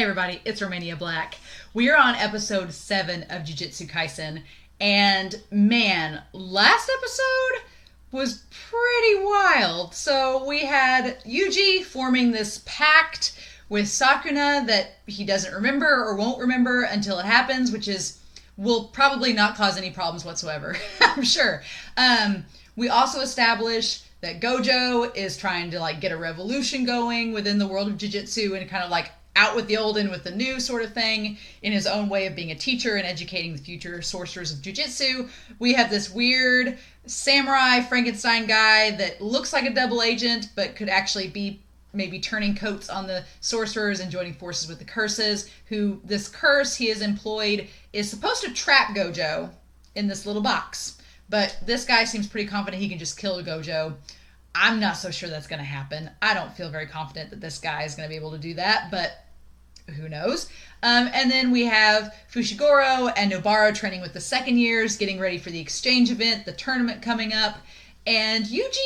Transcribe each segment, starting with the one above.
Hey everybody, it's Romania Black. We are on episode 7 of Jujutsu Kaisen, and man, last episode was pretty wild. So we had Yuji forming this pact with Sakuna that he doesn't remember or won't remember until it happens, which will probably not cause any problems whatsoever, I'm sure. We also establish that Gojou is trying to get a revolution going within the world of Jujutsu and kind of out with the old in with the new sort of thing in his own way of being a teacher and educating the future sorcerers of Jujutsu. We have this weird samurai Frankenstein guy that looks like a double agent but could actually be maybe turning coats on the sorcerers and joining forces with the curses, who this curse he has employed is supposed to trap Gojou in this little box. But this guy seems pretty confident he can just kill Gojou. I'm not so sure that's going to happen. I don't feel very confident that this guy is going to be able to do that, but who knows? And then we have Fushiguro and Nobara training with the second years, getting ready for the exchange event, the tournament coming up. And Yuji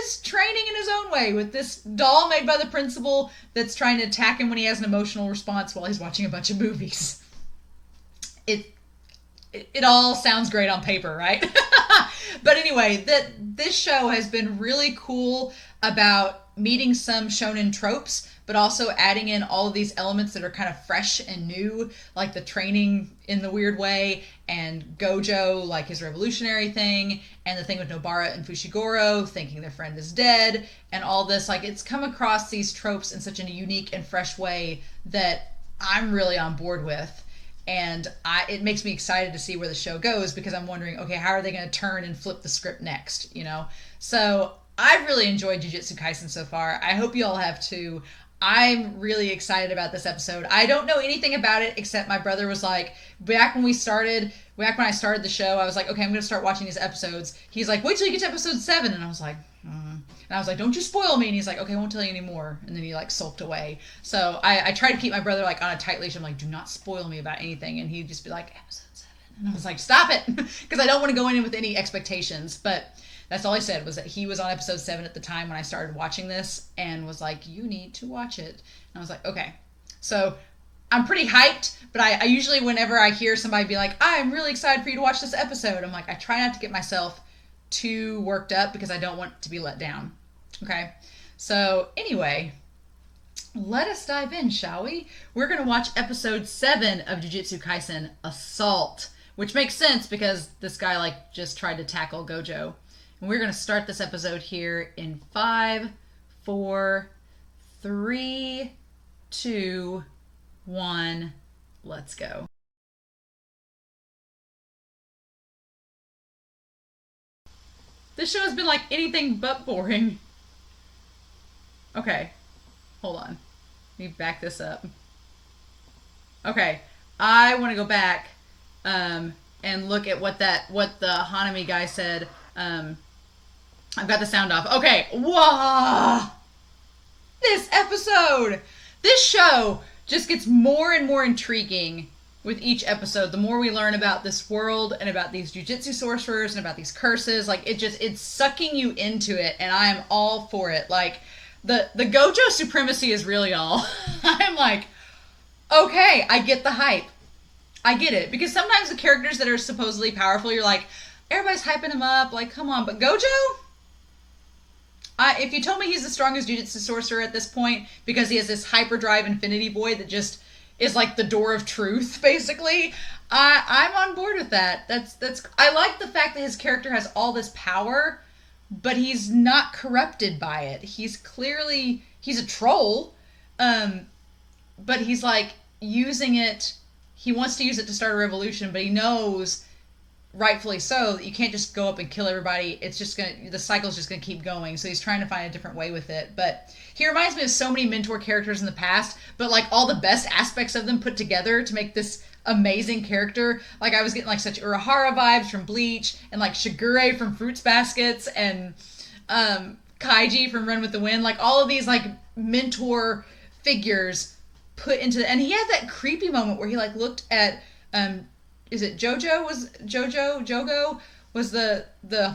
is training in his own way with this doll made by the principal that's trying to attack him when he has an emotional response while he's watching a bunch of movies. It all sounds great on paper, right? But anyway, this show has been really cool about meeting some shonen tropes, but also adding in all of these elements that are kind of fresh and new, like the training in the weird way, and Gojou, like his revolutionary thing, and the thing with Nobara and Fushiguro thinking their friend is dead, and all this. It's come across these tropes in such a unique and fresh way that I'm really on board with. And it makes me excited to see where the show goes, because I'm wondering, okay, how are they going to turn and flip the script next, So I've really enjoyed Jujutsu Kaisen so far. I hope you all have too. I'm really excited about this episode. I don't know anything about it except my brother was like, back when I started the show, I was like, okay, I'm going to start watching these episodes. He's like, wait till you get to episode 7. And I was like, And I was like, don't you spoil me. And he's like, okay, I won't tell you anymore. And then he sulked away. So I try to keep my brother on a tight leash. I'm like, do not spoil me about anything. And he'd just be like, episode 7. And I was like, stop it. Because I don't want to go in with any expectations. But that's all I said, was that he was on episode 7 at the time when I started watching this and was like, you need to watch it. And I was like, okay. So I'm pretty hyped, but I usually, whenever I hear somebody be like, I'm really excited for you to watch this episode, I'm like, I try not to get myself too worked up because I don't want to be let down. Okay? So anyway, let us dive in, shall we? We're going to watch episode 7 of Jujutsu Kaisen, Assault, which makes sense because this guy just tried to tackle Gojou. And we're going to start this episode here in 5, 4, 3, 2, 1. Let's go. This show has been anything but boring. Okay. Hold on. Let me back this up. Okay. I want to go back and look at what the Hanami guy said. I've got the sound off. Okay. Whoa! This episode! This show just gets more and more intriguing with each episode. The more we learn about this world and about these jujutsu sorcerers and about these curses, it's sucking you into it, and I am all for it. The Gojou supremacy is really all. I'm like, okay, I get the hype. I get it. Because sometimes the characters that are supposedly powerful, you're like, everybody's hyping him up, come on. But Gojou? If you told me he's the strongest jujutsu sorcerer at this point because he has this hyperdrive infinity boy that just is the door of truth, basically, I'm on board with that. That's I like the fact that his character has all this power, but he's not corrupted by it. He's a troll, but he's using it. He wants to use it to start a revolution, but he knows, rightfully so, that you can't just go up and kill everybody. It's just the cycle's just gonna keep going. So he's trying to find a different way with it. But he reminds me of so many mentor characters in the past, but all the best aspects of them put together to make this amazing character. I was getting such Urahara vibes from Bleach, and Shigure from Fruits Baskets, and Kaiji from Run with the Wind. All of these mentor figures put into and he had that creepy moment where he looked at is it Jogo was the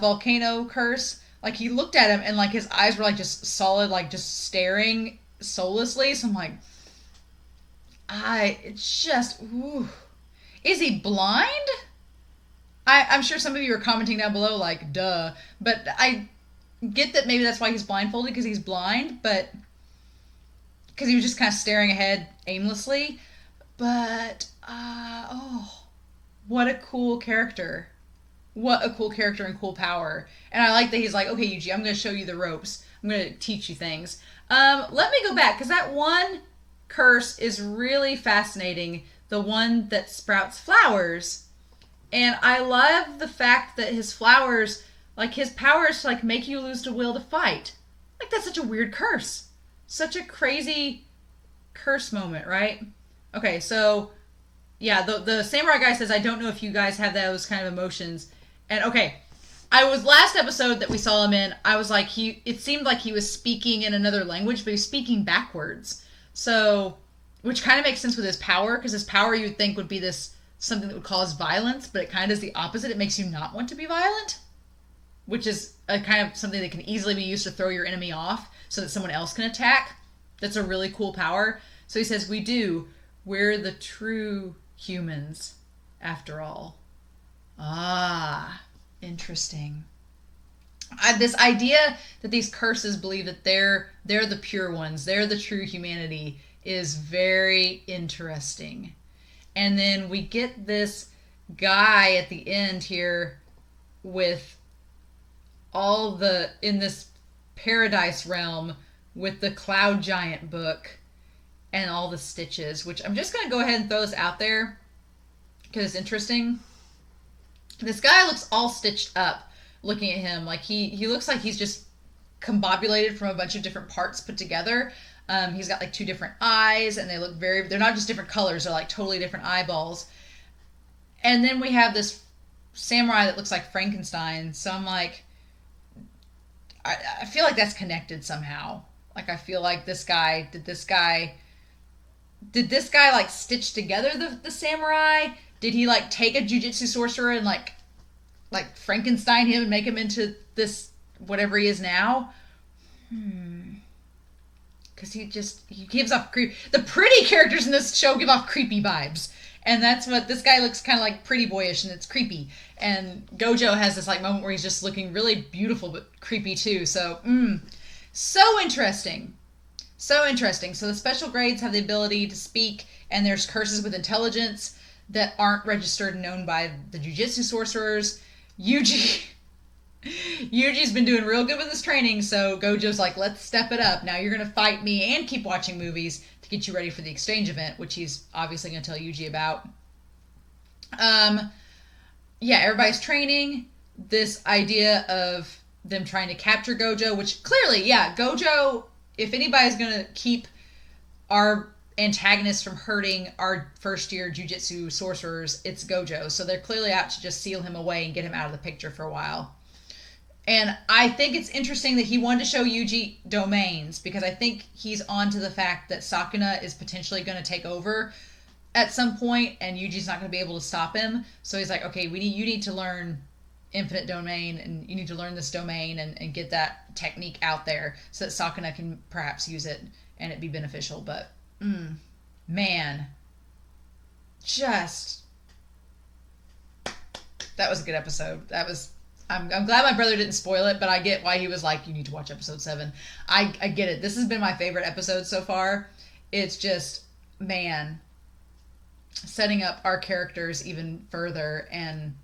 volcano curse. He looked at him and his eyes were just solid, just staring soullessly. So I'm like, It's just, ooh. Is he blind? I'm sure some of you are commenting down below like, duh. But I get that maybe that's why he's blindfolded, because he's blind, but because he was just kind of staring ahead aimlessly. But, oh, what a cool character. What a cool character and cool power. And I like that he's like, okay, Yuji, I'm going to show you the ropes. I'm going to teach you things. Let me go back, because that one curse is really fascinating. The one that sprouts flowers. And I love the fact that his flowers, like his power is to like make you lose the will to fight. Like that's such a weird curse. Such a crazy curse moment, right? Okay, so yeah, the samurai guy says, I don't know if you guys have those kind of emotions. And okay, I was last episode that we saw him in, I was like, it seemed like he was speaking in another language, but he was speaking backwards. So, which kind of makes sense with his power, because his power you would think would be this something that would cause violence, but it kind of does the opposite. It makes you not want to be violent, which is a kind of something that can easily be used to throw your enemy off so that someone else can attack. That's a really cool power. So he says, we're the true humans after all. Ah, interesting. This idea that these curses believe that they're the pure ones, they're the true humanity, is very interesting. And then we get this guy at the end here with in this paradise realm with the Cloud Giant book and all the stitches, which I'm just going to go ahead and throw this out there because it's interesting. This guy looks all stitched up looking at him. Like he looks like he's just combobulated from a bunch of different parts put together. He's got like two different eyes, and they're not just different colors, they're like totally different eyeballs. And then we have this samurai that looks like Frankenstein. So I'm like, I feel like that's connected somehow. Like I feel like did this guy like stitch together the samurai? Did he like take a jujutsu sorcerer and like Frankenstein him and make him into this whatever he is now? Because he gives off the pretty characters in this show give off creepy vibes, and that's what this guy looks kind of like, pretty boyish, and it's creepy. And Gojou has this like moment where he's just looking really beautiful but creepy too. So so interesting. So the special grades have the ability to speak, and there's curses with intelligence that aren't registered and known by the jujutsu sorcerers. Yuji's been doing real good with his training, so Gojou's like, let's step it up. Now you're going to fight me and keep watching movies to get you ready for the exchange event, which he's obviously going to tell Yuji about. Yeah, everybody's training. This idea of them trying to capture Gojou, which clearly, yeah, Gojou, if anybody's going to keep our antagonists from hurting our first-year jujutsu sorcerers, it's Gojou. So they're clearly out to just seal him away and get him out of the picture for a while. And I think it's interesting that he wanted to show Yuji domains, because I think he's on to the fact that Sakuna is potentially going to take over at some point, and Yuji's not going to be able to stop him. So he's like, okay, you need to learn infinite domain, and you need to learn this domain and get that technique out there so that Sakuna can perhaps use it and it be beneficial. But, man, that was a good episode. I'm glad my brother didn't spoil it, but I get why he was like, you need to watch episode 7. I get it. This has been my favorite episode so far. It's just, man, setting up our characters even further. And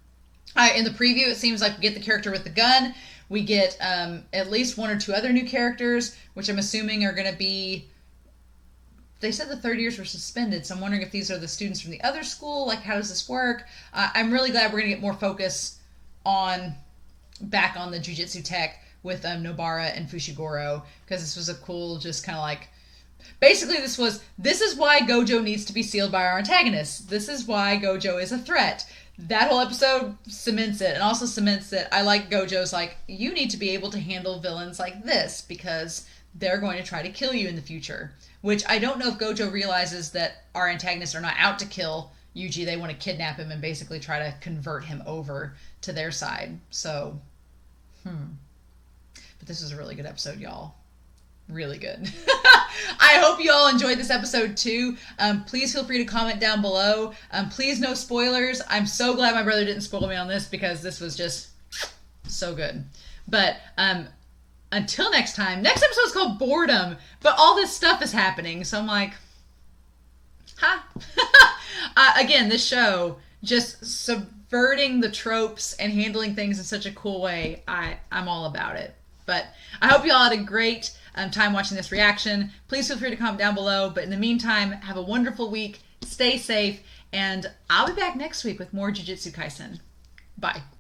in the preview, it seems like we get the character with the gun. We get at least one or two other new characters, which I'm assuming are going to be... They said the third years were suspended, so I'm wondering if these are the students from the other school. Like, how does this work? I'm really glad we're going to get more focus back on the jujutsu tech with Nobara and Fushiguro, because this was a cool, just kind of like, basically this is why Gojou needs to be sealed by our antagonists. This is why Gojou is a threat. That whole episode cements it, and also cements that I like Gojou's like, you need to be able to handle villains like this, because they're going to try to kill you in the future. Which I don't know if Gojou realizes that our antagonists are not out to kill Yuji. They want to kidnap him and basically try to convert him over to their side. So, But this was a really good episode, y'all. really good. I hope you all enjoyed this episode too. Please feel free to comment down below. Please no spoilers. I'm so glad my brother didn't spoil me on this because this was just so good. But until next time, next episode is called Boredom, but all this stuff is happening. So I'm like, huh? Again, this show just subverting the tropes and handling things in such a cool way. I'm all about it. But I hope you all had a great time watching this reaction. Please feel free to comment down below. But in the meantime, have a wonderful week. Stay safe. And I'll be back next week with more Jujutsu Kaisen. Bye.